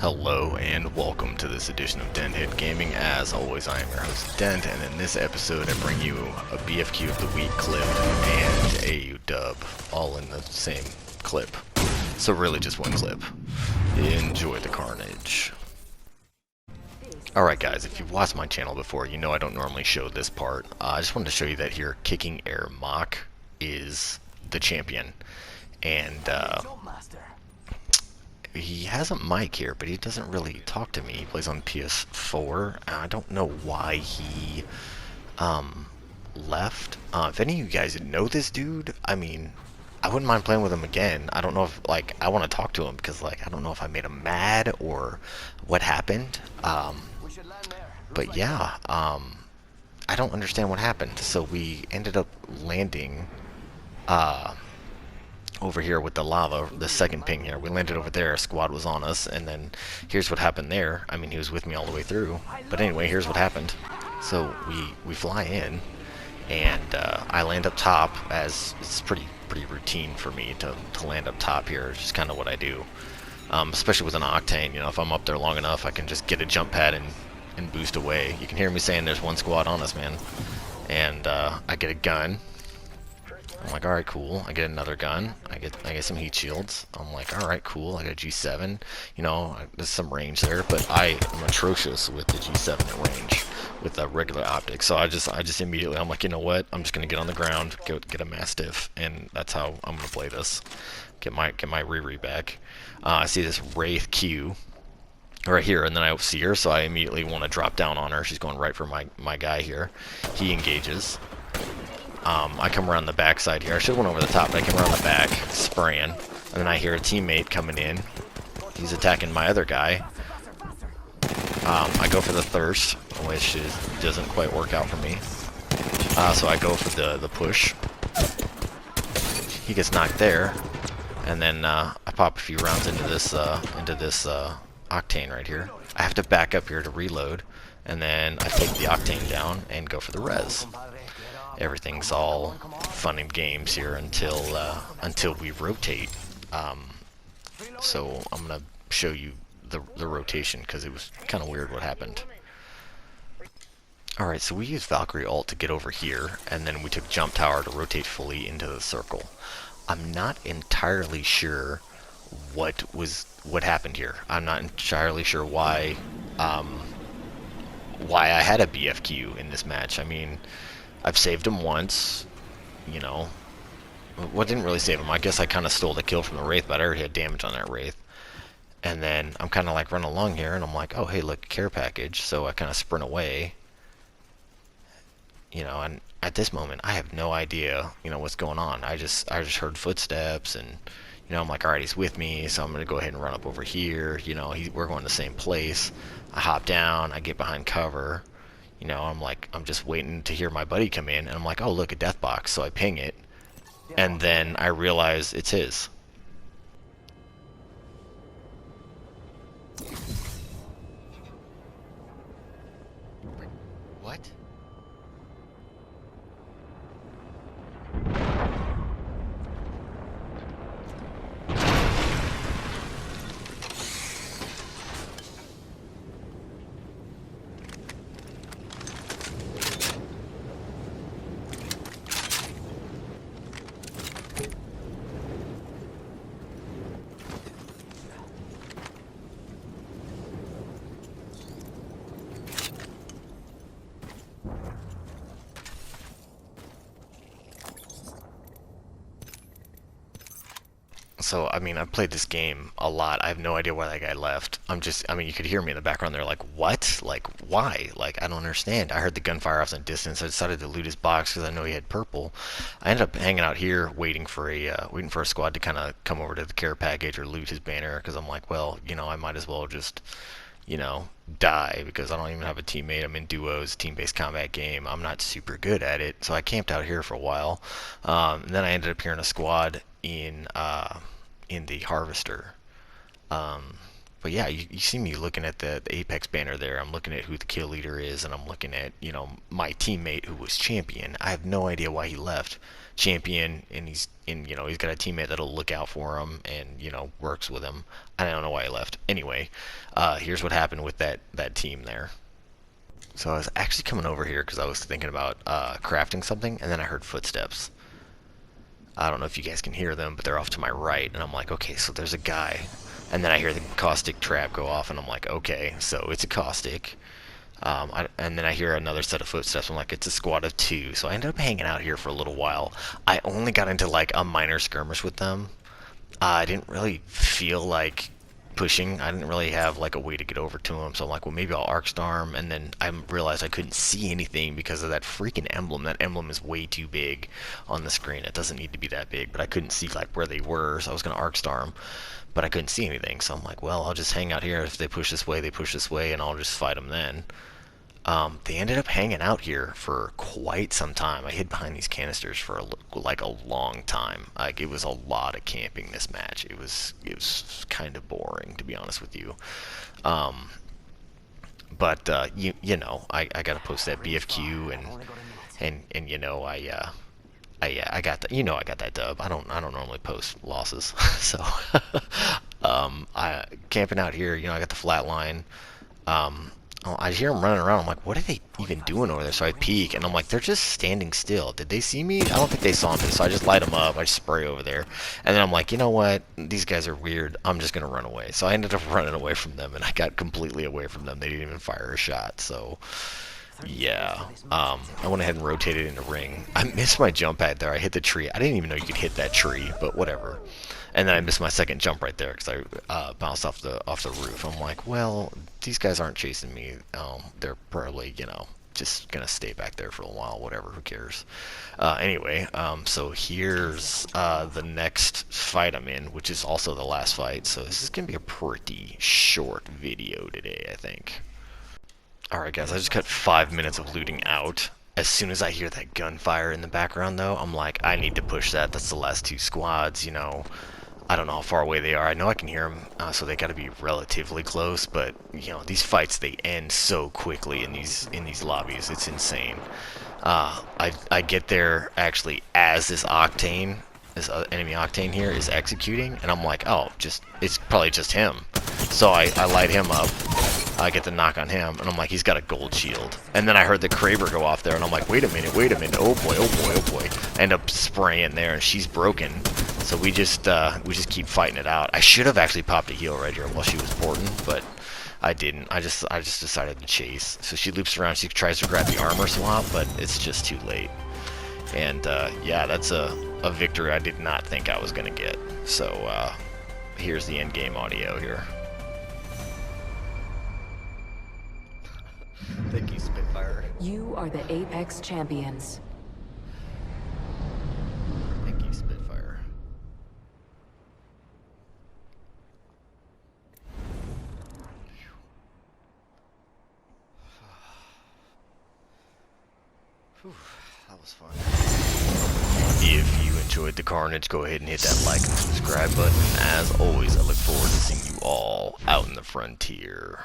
Hello and welcome to this edition of Dent Hit Gaming. As always, I am your host Dent, and in this episode I bring you a BFQ of the Week clip and AU dub, all in the same clip. So really just one clip. Enjoy the carnage. Alright guys, if you've watched my channel before, you know I don't normally show this part. I just wanted to show you that here, Kicking Air Mock is the champion. And he has a mic here, but he doesn't really talk to me. He plays on PS4. I don't know why he left. If any of you guys know this dude, I mean, I wouldn't mind playing with him again. I don't know if, like, I want to talk to him because, like, I don't know if I made him mad or what happened. But yeah, I don't understand what happened. So we ended up landing over here with the lava, the second ping here. We landed over there, a squad was on us, and then here's what happened there. I mean, he was with me all the way through. But anyway, here's what happened. So we fly in, and I land up top, as it's pretty routine for me to land up top here. It's just kind of what I do. Especially with an Octane, you know, if I'm up there long enough, I can just get a jump pad and boost away. You can hear me saying there's one squad on us, man. And I get a gun. I'm like, alright, cool. I get another gun. I get some heat shields. I'm like, alright, cool. I got a G7. You know, there's some range there, but I am atrocious with the G7 at range with a regular optic. So I just immediately, I'm like, you know what? I'm just gonna get on the ground, get a Mastiff, and that's how I'm gonna play this. Get my Riri back. I see this Wraith Q right here, and then I see her, so I immediately want to drop down on her. She's going right for my guy here. He engages. I come around the back side here. I should have went over the top, but I came around the back, spraying, and then I hear a teammate coming in. He's attacking my other guy. I go for the thirst, which doesn't quite work out for me. So I go for the push. He gets knocked there, and then I pop a few rounds into this Octane right here. I have to back up here to reload, and then I take the Octane down and go for the res. Everything's all fun and games here until we rotate. So I'm gonna show you the rotation because it was kind of weird what happened. Alright, so we used Valkyrie ult to get over here, and then we took jump tower to rotate fully into the circle. I'm not entirely sure what happened here. I'm not entirely sure why I had a BFQ in this match. I mean, I've saved him once, you know. Well, didn't really save him. I guess I kind of stole the kill from the Wraith, but I already had damage on that Wraith. And then I'm kind of like running along here, and I'm like, oh, hey, look, care package. So I kind of sprint away. You know, and at this moment, I have no idea, you know, what's going on. I just heard footsteps, and, you know, I'm like, all right, he's with me, so I'm going to go ahead and run up over here. You know, we're going the same place. I hop down, I get behind cover. You know, I'm just waiting to hear my buddy come in, and I'm like, oh, look, a death box. So I ping it, and then I realize it's his. What? So, I mean, I've played this game a lot. I have no idea why that guy left. I mean, you could hear me in the background there, like, what? Like, why? Like, I don't understand. I heard the gunfire off in the distance. I decided to loot his box because I know he had purple. I ended up hanging out here waiting for a squad to kind of come over to the care package or loot his banner because I'm like, well, you know, I might as well just, you know, die because I don't even have a teammate. I'm in duos, team-based combat game. I'm not super good at it. So I camped out here for a while. And then I ended up here in a squad in the harvester. But yeah, you see me looking at the Apex banner there. I'm looking at who the kill leader is, and I'm looking at, my teammate who was champion. I have no idea why he left champion, and he's got a teammate that'll look out for him and, works with him. I don't know why he left. Anyway, here's what happened with that team there. So I was actually coming over here because I was thinking about crafting something, and then I heard footsteps. I don't know if you guys can hear them, but they're off to my right, and I'm like, okay, so there's a guy. And then I hear the caustic trap go off, and I'm like, okay, so it's a caustic. And then I hear another set of footsteps. I'm like, it's a squad of 2. So I ended up hanging out here for a little while. I only got into like a minor skirmish with them. I didn't really feel like pushing. I didn't really have like a way to get over to them. So I'm like, well, maybe I'll arc storm. And then I realized I couldn't see anything because of that freaking emblem. That emblem is way too big on the screen. It doesn't need to be that big, but I couldn't see like where they were. So I was gonna arc storm, but I couldn't see anything. So I'm like, well, I'll just hang out here. If they push this way, they push this way, and I'll just fight them then. They ended up hanging out here for quite some time. I hid behind these canisters for like a long time. Like, it was a lot of camping this match. It was kind of boring, to be honest with you. But I gotta post that BFQ, and I got that. I got that dub. I don't normally post losses, so I camping out here. I got the flat line. I hear them running around. I'm like, what are they even doing over there? So I peek, and I'm like, they're just standing still. Did they see me? I don't think they saw me, so I just light them up. I just spray over there. And then I'm like, you know what? These guys are weird. I'm just going to run away. So I ended up running away from them, and I got completely away from them. They didn't even fire a shot, so yeah. I went ahead and rotated in the ring. I missed my jump pad there. I hit the tree. I didn't even know you could hit that tree, but whatever. And then I missed my second jump right there because I bounced off the roof. I'm like, well, these guys aren't chasing me. They're probably, just gonna stay back there for a while. Whatever, who cares? Anyway, so here's the next fight I'm in, which is also the last fight. So this is gonna be a pretty short video today, I think. Alright guys, I just cut 5 minutes of looting out. As soon as I hear that gunfire in the background though, I'm like, I need to push that. That's the last 2 squads, I don't know how far away they are. I know I can hear them, so they gotta be relatively close, but, these fights, they end so quickly in these lobbies. It's insane. I get there, actually, as this Octane, this enemy Octane here, is executing, and I'm like, oh, it's probably just him. So I light him up. I get the knock on him, and I'm like, he's got a gold shield. And then I heard the Kraber go off there, and I'm like, wait a minute, oh boy, oh boy, oh boy. I end up spraying there, and she's broken. So we just keep fighting it out. I should have actually popped a heal right here while she was porting, but I didn't. I just decided to chase. So she loops around, she tries to grab the armor swap, but it's just too late. And yeah, that's a victory I did not think I was gonna get. So here's the end game audio here. Thank you, Spitfire. You are the Apex champions. Thank you, Spitfire. Whew, that was fun. If you enjoyed the carnage, go ahead and hit that like and subscribe button. As always, I look forward to seeing you all out in the frontier.